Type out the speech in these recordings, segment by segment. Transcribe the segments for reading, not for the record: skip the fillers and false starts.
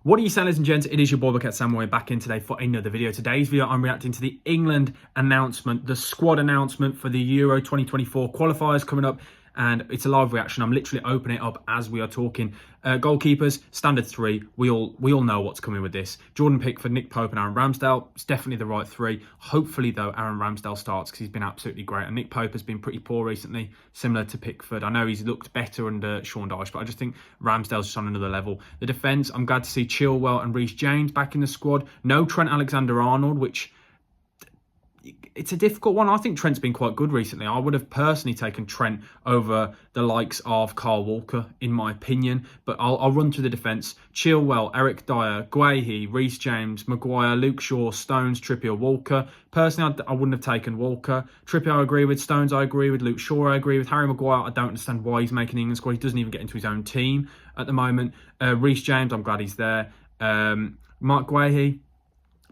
What are you saying, ladies and gents? It is your boy Bucket Samurai back in today for another video. Today's video, I'm reacting to the England announcement, the squad announcement for the Euro 2024 qualifiers coming up, and it's a live reaction. I'm literally opening it up as we are talking. Goalkeepers, standard three. We all know what's coming with this. Jordan Pickford, Nick Pope and Aaron Ramsdale. It's definitely the right three. Hopefully, though, Aaron Ramsdale starts because he's been absolutely great. And Nick Pope has been pretty poor recently, similar to Pickford. I know he's looked better under Sean Dyche, but I just think Ramsdale's just on another level. The defence, I'm glad to see Chilwell and Reece James back in the squad. No Trent Alexander-Arnold, which... it's a difficult one. I think Trent's been quite good recently. I would have personally taken Trent over the likes of Kyle Walker, in my opinion. But I'll run through the defence. Chilwell, Eric Dyer, Guehi, Reece James, Maguire, Luke Shaw, Stones, Trippier, Walker. Personally, I wouldn't have taken Walker. Trippier, I agree with. Stones, I agree with. Luke Shaw, I agree with. Harry Maguire, I don't understand why he's making the England squad. He doesn't even get into his own team at the moment. Reece James, I'm glad he's there. Mark Guehi,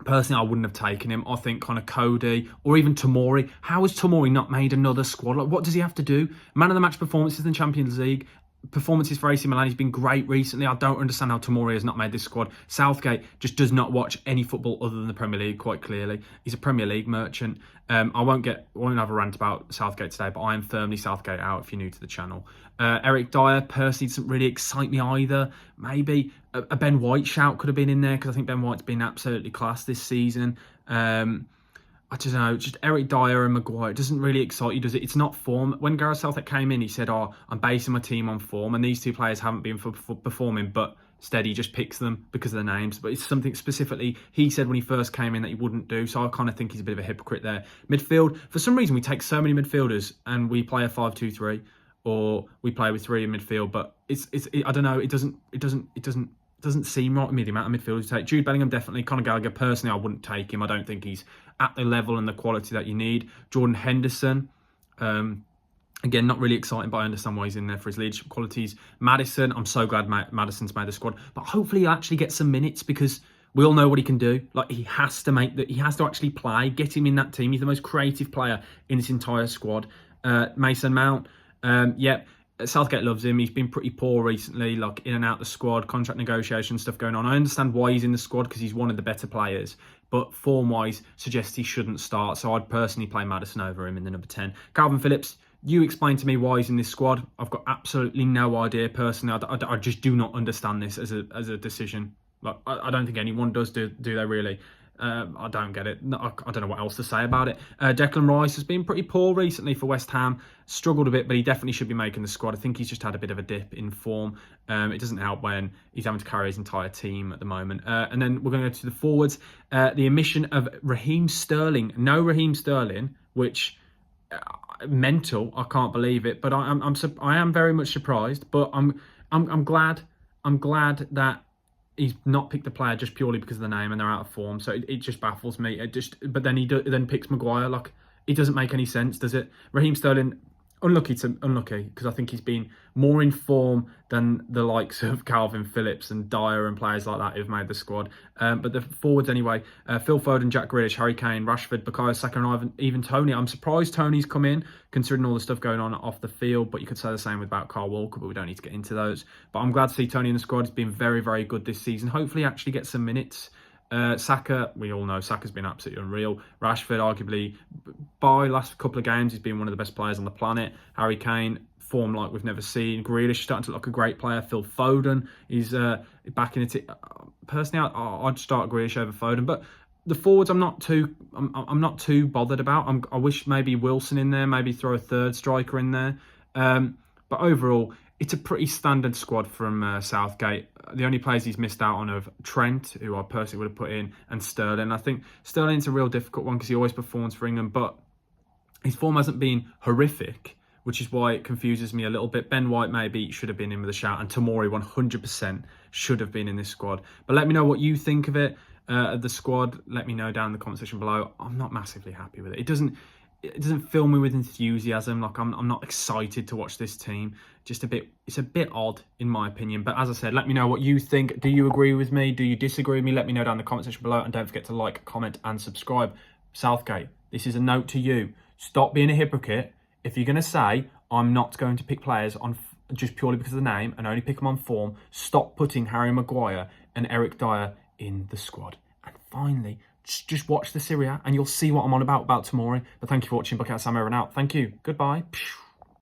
personally, I wouldn't have taken him. I think kind of Cody or even Tomori. How has Tomori not made another squad? Like, what does he have to do? Man of the match performances in the Champions League. Performances for AC Milan. He's been great recently. I don't understand how Tomori has not made this squad. Southgate just does not watch any football other than the Premier League, quite clearly. He's a Premier League merchant. I won't have a rant about Southgate today, but I am firmly Southgate out if you're new to the channel. Eric Dyer, personally, doesn't really excite me either. Maybe a Ben White shout could have been in there because I think Ben White's been absolutely class this season. I don't know, just Eric Dyer and Maguire, it doesn't really excite you, does it? It's not form. When Gareth Southgate came in, he said, oh, I'm basing my team on form, and these two players haven't been performing, but instead he just picks them because of their names. But it's something specifically he said when he first came in that he wouldn't do, so I kind of think he's a bit of a hypocrite there. Midfield, for some reason we take so many midfielders and we play a 5-2-3, or we play with three in midfield, but I don't know, it doesn't seem right to me, the amount of midfielders you take. Jude Bellingham, definitely. Conor Gallagher, personally, I wouldn't take him. I don't think he's at the level and the quality that you need. Jordan Henderson, again, not really exciting, but I understand why he's in there for his leadership qualities. Maddison, I'm so glad Maddison's made the squad, but hopefully he'll actually get some minutes because we all know what he can do. Like, he has to actually play. Get him in that team. He's the most creative player in this entire squad. Mason Mount, yep. Southgate loves him. He's been pretty poor recently, like in and out the squad, contract negotiation stuff going on. I understand why he's in the squad because he's one of the better players, but form-wise suggests he shouldn't start. So I'd personally play Maddison over him in the number 10. Calvin Phillips, you explain to me why he's in this squad. I've got absolutely no idea personally. I just do not understand this as a decision. Like, I don't think anyone does, do they really? I don't get it. No, I don't know what else to say about it. Declan Rice has been pretty poor recently for West Ham. Struggled a bit, but he definitely should be making the squad. I think he's just had a bit of a dip in form. It doesn't help when he's having to carry his entire team at the moment. And then we're going to go to the forwards. The omission of Raheem Sterling. No Raheem Sterling, which... mental. I can't believe it, but I am very much surprised. But I'm glad that he's not picked the player just purely because of the name and they're out of form. So it just baffles me. But then he then picks Maguire. Like, it doesn't make any sense, does it? Raheem Sterling, unlucky because I think he's been more in form than the likes of Calvin Phillips and Dyer and players like that who've made the squad. But the forwards anyway, Phil Foden, Jack Grealish, Harry Kane, Rashford, Bukayo Saka and even Tony. I'm surprised Tony's come in considering all the stuff going on off the field, but you could say the same about Kyle Walker, but we don't need to get into those. But I'm glad to see Tony in the squad. He's been very, very good this season. Hopefully actually get some minutes. Saka, we all know Saka's been absolutely unreal. Rashford, arguably, by last couple of games, he's been one of the best players on the planet. Harry Kane, form like we've never seen. Grealish starting to look like a great player. Phil Foden, he's back in it. Personally, I'd start Grealish over Foden, but the forwards I'm not too bothered about. I wish maybe Wilson in there, maybe throw a third striker in there. But overall, it's a pretty standard squad from Southgate. The only players he's missed out on are Trent, who I personally would have put in, and Sterling. I think Sterling's a real difficult one because he always performs for England, but his form hasn't been horrific, which is why it confuses me a little bit. Ben White maybe should have been in with a shout, and Tomori 100% should have been in this squad. But let me know what you think of it, the squad. Let me know down in the comment section below. I'm not massively happy with it. It doesn't fill me with enthusiasm. Like, I'm not excited to watch this team. It's a bit odd in my opinion. But as I said, let me know what you think. Do you agree with me? Do you disagree with me? Let me know down in the comment section below, and don't forget to like, comment and subscribe. Southgate, this is a note to you. Stop being a hypocrite. If you're going to say I'm not going to pick players on just purely because of the name and only pick them on form, stop putting Harry Maguire and Eric Dyer in the squad. And finally, just watch the Serie A and you'll see what I'm on about Tomori. But thank you for watching. Bucket Sam over and out. Thank you. Goodbye.